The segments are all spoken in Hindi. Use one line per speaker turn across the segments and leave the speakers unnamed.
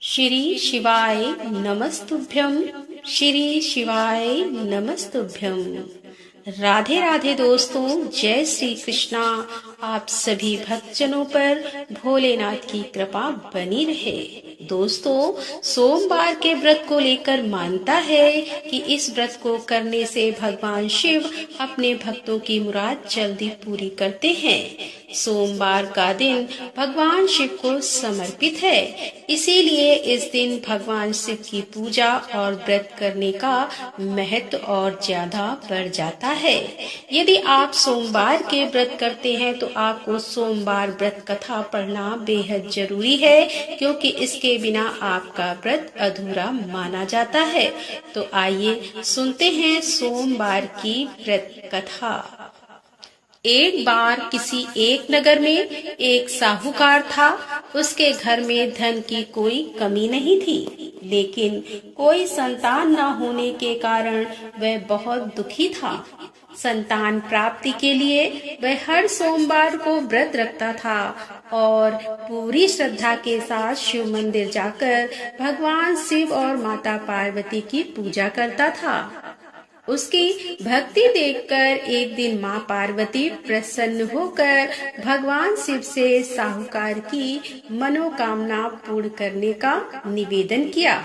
श्री शिवाय नमस्तुभ्यं। श्री शिवाय नमस्तुभ्यं। राधे राधे दोस्तों, जय श्री कृष्णा। आप सभी भक्तजनों पर भोलेनाथ की कृपा बनी रहे। दोस्तों, सोमवार के व्रत को लेकर मानता है कि इस व्रत को करने से भगवान शिव अपने भक्तों की मुराद जल्दी पूरी करते हैं। सोमवार का दिन भगवान शिव को समर्पित है, इसीलिए इस दिन भगवान शिव की पूजा और व्रत करने का महत्व और ज्यादा बढ़ जाता है। यदि आप सोमवार के व्रत करते हैं तो आपको सोमवार व्रत कथा पढ़ना बेहद जरूरी है, क्योंकि इसके बिना आपका व्रत अधूरा माना जाता है। तो आइए सुनते हैं सोमवार की व्रत कथा। एक बार किसी एक नगर में एक साहूकार था। उसके घर में धन की कोई कमी नहीं थी, लेकिन कोई संतान न होने के कारण वह बहुत दुखी था। संतान प्राप्ति के लिए वह हर सोमवार को व्रत रखता था और पूरी श्रद्धा के साथ शिव मंदिर जाकर भगवान शिव और माता पार्वती की पूजा करता था। उसकी भक्ति देखकर एक दिन माँ पार्वती प्रसन्न होकर भगवान शिव से साहूकार की मनोकामना पूर्ण करने का निवेदन किया।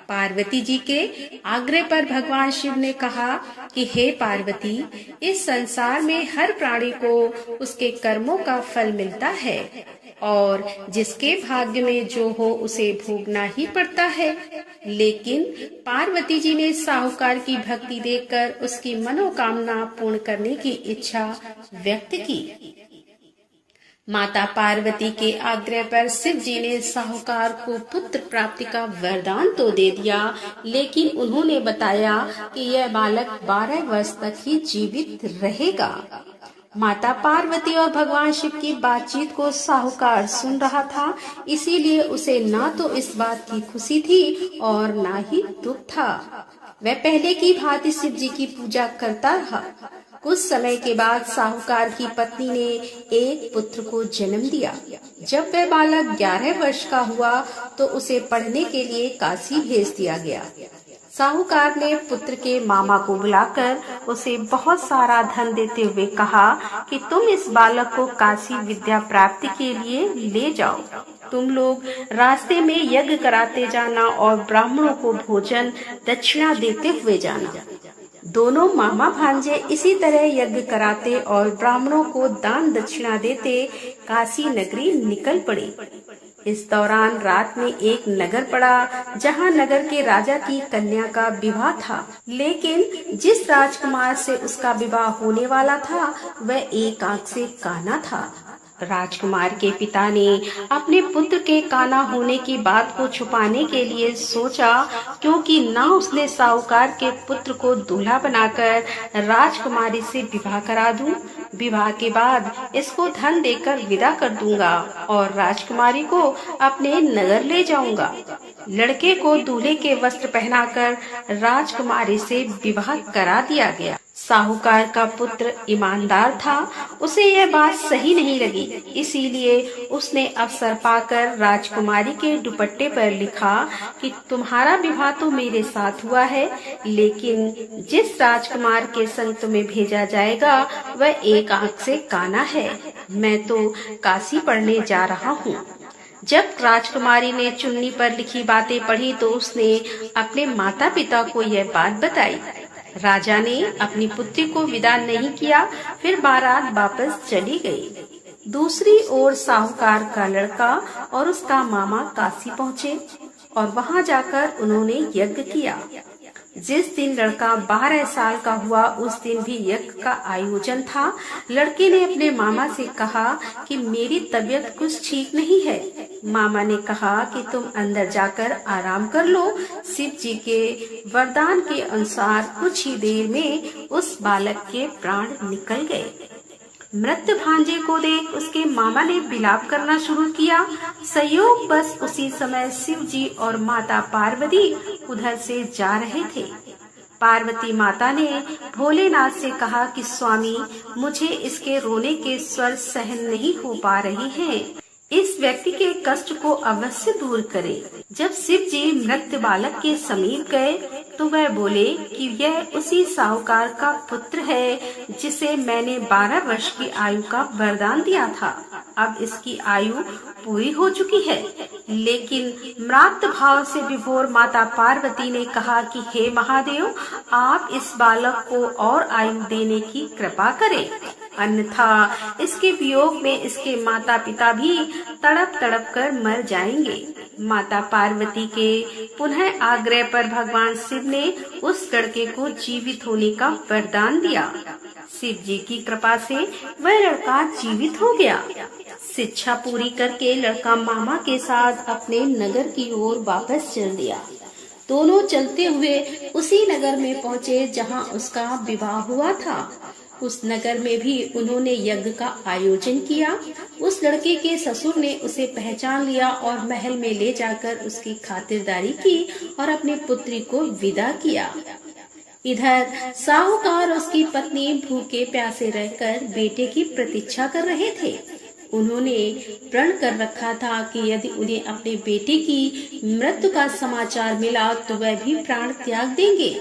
पार्वती जी के आग्रह पर भगवान शिव ने कहा कि हे पार्वती, इस संसार में हर प्राणी को उसके कर्मों का फल मिलता है और जिसके भाग्य में जो हो उसे भोगना ही पड़ता है। लेकिन पार्वती जी ने साहूकार की भक्ति देखकर उसकी मनोकामना पूर्ण करने की इच्छा व्यक्त की। माता पार्वती के आग्रह पर शिव जी ने साहूकार को पुत्र प्राप्ति का वरदान तो दे दिया, लेकिन उन्होंने बताया कि यह बालक 12 वर्ष तक ही जीवित रहेगा। माता पार्वती और भगवान शिव की बातचीत को साहूकार सुन रहा था, इसीलिए उसे ना तो इस बात की खुशी थी और ना ही दुख था। वह पहले की भांति शिव जी की पूजा करता रहा। कुछ समय के बाद साहूकार की पत्नी ने एक पुत्र को जन्म दिया। जब वह बालक 11 वर्ष का हुआ तो उसे पढ़ने के लिए काशी भेज दिया गया। साहूकार ने पुत्र के मामा को बुलाकर उसे बहुत सारा धन देते हुए कहा कि तुम इस बालक को काशी विद्या प्राप्ति के लिए ले जाओ। तुम लोग रास्ते में यज्ञ कराते जाना और ब्राह्मणों को भोजन दक्षिणा देते हुए जाना। दोनों मामा भांजे इसी तरह यज्ञ कराते और ब्राह्मणों को दान दक्षिणा देते काशी नगरी निकल पड़े। इस दौरान रात में एक नगर पड़ा, जहां नगर के राजा की कन्या का विवाह था। लेकिन जिस राजकुमार से उसका विवाह होने वाला था वह एक आंख से काना था। राजकुमार के पिता ने अपने पुत्र के काना होने की बात को छुपाने के लिए सोचा, क्योंकि ना उसने साहूकार के पुत्र को दूल्हा बनाकर राजकुमारी से विवाह करा दूं, विवाह के बाद इसको धन देकर विदा कर दूंगा और राजकुमारी को अपने नगर ले जाऊंगा। लड़के को दूल्हे के वस्त्र पहनाकर राजकुमारी से विवाह करा दिया गया। साहूकार का पुत्र ईमानदार था, उसे यह बात सही नहीं लगी, इसीलिए उसने अवसर पाकर राजकुमारी के दुपट्टे पर लिखा कि तुम्हारा विवाह तो मेरे साथ हुआ है, लेकिन जिस राजकुमार के संग तुम्हें भेजा जाएगा वह एक आंख से काना है। मैं तो काशी पढ़ने जा रहा हूँ। जब राजकुमारी ने चुन्नी पर लिखी बातें पढ़ी तो उसने अपने माता पिता को यह बात बताई। राजा ने अपनी पुत्री को विदा नहीं किया, फिर बारात वापस चली गई। दूसरी ओर साहूकार का लड़का और उसका मामा काशी पहुँचे और वहां जाकर उन्होंने यज्ञ किया। जिस दिन लड़का 12 साल का हुआ उस दिन भी यज्ञ का आयोजन था। लड़के ने अपने मामा से कहा कि मेरी तबीयत कुछ ठीक नहीं है। मामा ने कहा कि तुम अंदर जाकर आराम कर लो। शिव जी के वरदान के अनुसार कुछ ही देर में उस बालक के प्राण निकल गए। मृत भांजे को देख उसके मामा ने विलाप करना शुरू किया। संयोग बस उसी समय शिव जी और माता पार्वती उधर से जा रहे थे। पार्वती माता ने भोलेनाथ से कहा कि स्वामी, मुझे इसके रोने के स्वर सहन नहीं हो पा रहे हैं, इस व्यक्ति के कष्ट को अवश्य दूर करे। जब शिव जी मृत बालक के समीप गए तो वह बोले कि यह उसी साहूकार का पुत्र है जिसे मैंने 12 वर्ष की आयु का वरदान दिया था। अब इसकी आयु पूरी हो चुकी है। लेकिन म्रात भाव से विभोर माता पार्वती ने कहा कि हे महादेव, आप इस बालक को और आयु देने की कृपा करें, अन्यथा इसके वियोग में इसके माता पिता भी तड़प तड़प कर मर जाएंगे। माता पार्वती के पुनः आग्रह पर भगवान शिव ने उस लड़के को जीवित होने का वरदान दिया। शिव जी की कृपा से वह लड़का जीवित हो गया। शिक्षा पूरी करके लड़का मामा के साथ अपने नगर की ओर वापस चल दिया। दोनों चलते हुए उसी नगर में पहुँचे जहाँ उसका विवाह हुआ था। उस नगर में भी उन्होंने यज्ञ का आयोजन किया। उस लड़के के ससुर ने उसे पहचान लिया और महल में ले जाकर उसकी खातिरदारी की और अपनी पुत्री को विदा किया। इधर साहूकार और उसकी पत्नी भूखे प्यासे रहकर बेटे की प्रतीक्षा कर रहे थे। उन्होंने प्रण कर रखा था कि यदि उन्हें अपने बेटे की मृत्यु का समाचार मिला तो वह भी प्राण त्याग देंगे।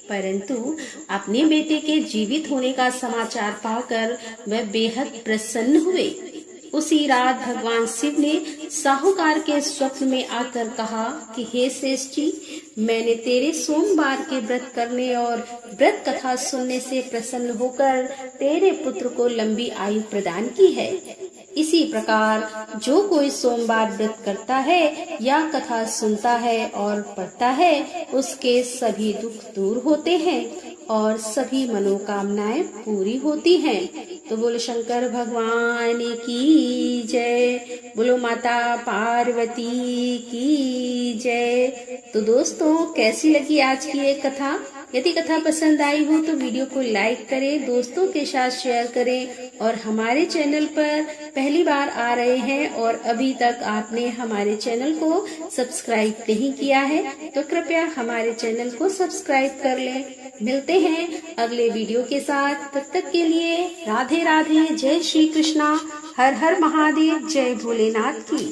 परंतु अपने बेटे के जीवित होने का समाचार पाकर वह बेहद प्रसन्न हुए। उसी रात भगवान शिव ने साहूकार के स्वप्न में आकर कहा कि हे श्रेष्ठ जी, मैंने तेरे सोमवार के व्रत करने और व्रत कथा सुनने से प्रसन्न होकर तेरे पुत्र को लंबी आयु प्रदान की है। इसी प्रकार जो कोई सोमवार व्रत करता है या कथा सुनता है और पढ़ता है, उसके सभी दुख दूर होते हैं और सभी मनोकामनाएं पूरी होती हैं। तो बोलो शंकर भगवान की जय, बोलो माता पार्वती की जय। तो दोस्तों, कैसी लगी आज की ये कथा? यदि कथा पसंद आई हो तो वीडियो को लाइक करें, दोस्तों के साथ शेयर करें और हमारे चैनल पर पहली बार आ रहे हैं और अभी तक आपने हमारे चैनल को सब्सक्राइब नहीं किया है तो कृपया हमारे चैनल को सब्सक्राइब कर लें। मिलते हैं अगले वीडियो के साथ। तब तक के लिए राधे राधे, जय श्री कृष्णा, हर हर महादेव, जय भोलेनाथ की।